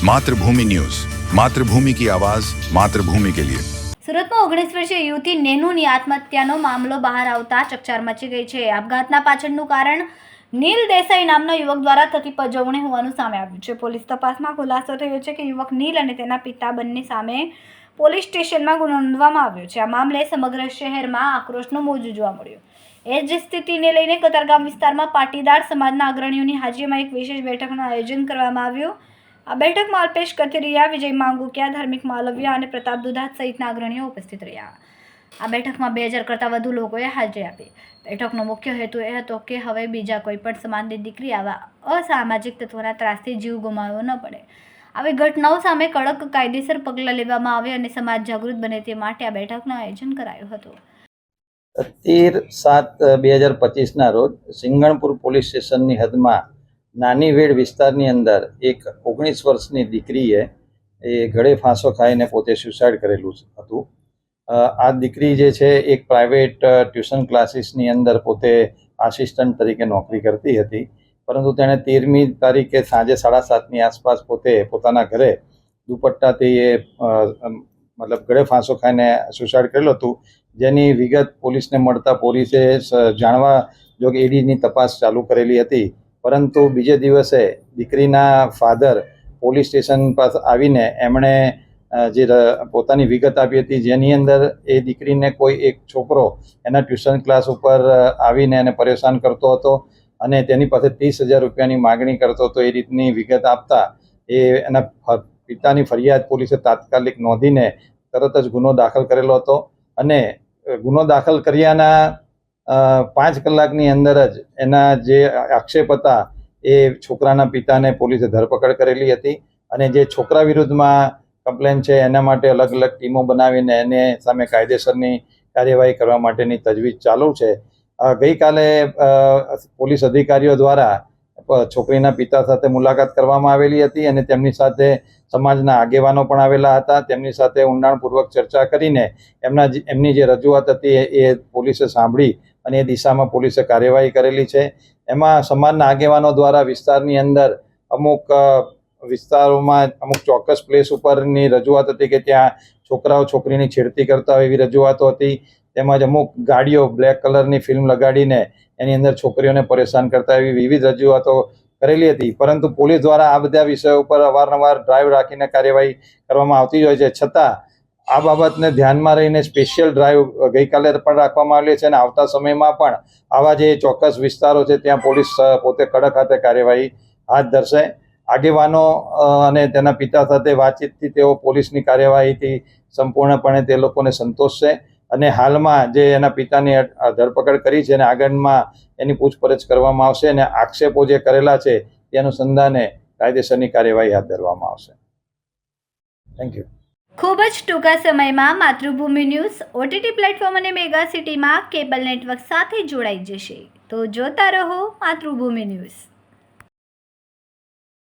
मातृभूमि न्यूज, मातृभूमि की आवाज, मातृभूमि के लिए। સુરતમાં 19 વર્ષીય યુવતી નેનુની આત્મહત્યાનો મામલો બહાર આવતા ચકચાર મચી ગઈ છે। આપઘાતના પાછળનું કારણ નીલ દેસાઈ નામના યુવક દ્વારા થતી પજવણી હોવાનું સામે આવ્યું છે। પોલીસ તપાસમાં ખુલાસો થયો છે કે યુવક નીલ અને તેના પિતા બંને સામે પોલીસ સ્ટેશનમાં ગુનો નોંધવામાં આવ્યો છે। આ મામલે સમગ્ર શહેરમાં આક્રોશનો મોજું જોવા મળ્યો। એ જ સ્થિતિને લઈને કતારગામ વિસ્તારમાં પાટીદાર સમાજના અગ્રણીઓની હાજરીમાં એક વિશેષ બેઠકનું આયોજન કરવામાં આવ્યું। આ બેઠકમાં અલ્પેશ કથિરિયા, વિજય માંગુકિયા, ધાર્મિક માલવિયા અને પ્રતાપ દુધાત સહિતના અગ્રણીઓ ઉપસ્થિત રહ્યા। આ બેઠકમાં 2000 કરતાં વધુ લોકોએ હાજરી આપી। બેઠકનો મુખ્ય હેતુ એ હતો કે હવે બીજા કોઈ પણ સમાજની દીકરી આવા અસામાજિક તત્વોના ત્રાસથી જીવ ગુમાવવો ન પડે। આવી ઘટનાઓ સામે કડક કાયદેસર પગલાં લેવામાં આવે અને સમાજ જાગૃત બને તે માટે આ બેઠકનું આયોજન કરાયું હતું। 13/7/2025 રોજ સિંગણપુર પોલીસ સ્ટેશનની હદમાં નાની વેડ વિસ્તારની અંદર એક 19 વર્ષની દીકરીએ ગળે ફાંસો ખાઈને પોતે સુસાઇડ કરેલું હતું। આ દીકરી જે છે એક પ્રાઇવેટ ટ્યુશન ક્લાસીસની અંદર પોતે આસિસ્ટન્ટ તરીકે નોકરી કરતી હતી, પરંતુ તેણે 13મી તારીખે સાંજે 7:30ની આસપાસ પોતે પોતાના ઘરે દુપટ્ટાથી મતલબ ગળે ફાંસો ખાઈને સુસાઇડ કરેલું હતું, જેની વિગત પોલીસને મળતા પોલીસે જાણવા જોગ ઈડીની તપાસ ચાલુ કરેલી હતી। પરંતુ બીજે દિવસે દીકરીના ફાધર પોલીસ સ્ટેશન પાસે આવીને એમણે જે પોતાની વિગત આપી હતી, જેની અંદર એ દીકરીને કોઈ એક છોકરો એના ટ્યુશન ક્લાસ ઉપર આવીને એને પરેશાન કરતો હતો અને તેની પાસે 30,000 રૂપિયાની માગણી કરતો હતો। એ રીતની વિગત આપતા એના પિતાની ફરિયાદ પોલીસે તાત્કાલિક નોંધીને તરત જ ગુનો દાખલ કરેલો હતો અને ગુનો દાખલ કર્યાના 5 કલાકની અંદર જ એના જે આક્ષેપ હતા એ છોકરાના પિતાને પોલીસે ધરપકડ કરેલી હતી અને જે છોકરા વિરુદ્ધમાં કમ્પ્લેન છે એના માટે અલગ અલગ ટીમો બનાવીને એને સામે કાયદેસરની કાર્યવાહી કરવા માટેની તજવીજ ચાલુ છે। ગઈકાલે પોલીસ અધિકારીઓ દ્વારા છોકરીના પિતા સાથે મુલાકાત કરવામાં આવેલી હતી અને તેમની સાથે સમાજના આગેવાનો પણ આવેલા હતા। તેમની સાથે ઊંડાણપૂર્વક ચર્ચા કરીને એમની જે રજૂઆત હતી એ પોલીસે સાંભળી અને એ દિશામાં પોલીસે કાર્યવાહી કરેલી છે। એમાં સમાજના આગેવાનો દ્વારા વિસ્તારની અંદર અમુક વિસ્તારોમાં અમુક ચોક્કસ પ્લેસ ઉપરની રજૂઆત હતી કે ત્યાં છોકરાઓ છોકરીની છેડતી કરતા હોય એવી રજૂઆતો હતી। તેમજ અમુક ગાડીઓ બ્લેક કલરની ફિલ્મ લગાડીને એની અંદર છોકરીઓને પરેશાન કરતા એવી વિવિધ રજૂઆતો કરેલી હતી, પરંતુ પોલીસ દ્વારા આ બધા વિષયો ઉપર અવારનવાર ડ્રાઈવ રાખીને કાર્યવાહી કરવામાં આવતી હોય છે। છતાં આ બાબતને ધ્યાનમાં રહીને સ્પેશિયલ ડ્રાઈવ ગઈકાલે પણ રાખવામાં આવેલી છે અને આવતા સમયમાં પણ આવા જે ચોક્કસ વિસ્તારો છે ત્યાં પોલીસ પોતે કડક હાથે કાર્યવાહી હાથ ધરશે। આગેવાનો અને તેના પિતા સાથે વાતચીતથી તેઓ પોલીસની કાર્યવાહીથી સંપૂર્ણપણે તે લોકોને સંતોષ છે અને હાલમાં જે એના પિતાની ધરપકડ કરી છે અને આગળમાં એની પૂછપરછ કરવામાં આવશે અને આક્ષેપો જે કરેલા છે તે અનુસંધાને કાયદેસરની કાર્યવાહી હાથ ધરવામાં આવશે। Thank you. ખૂબ જ ટૂંકા સમયમાં માતૃભૂમિ ન્યૂઝ ઓટીટી પ્લેટફોર્મ અને મેગા સિટીમાં કેબલ નેટવર્ક સાથે જોડાઈ જશે, તો જોતા રહો માતૃભૂમિ ન્યૂઝ।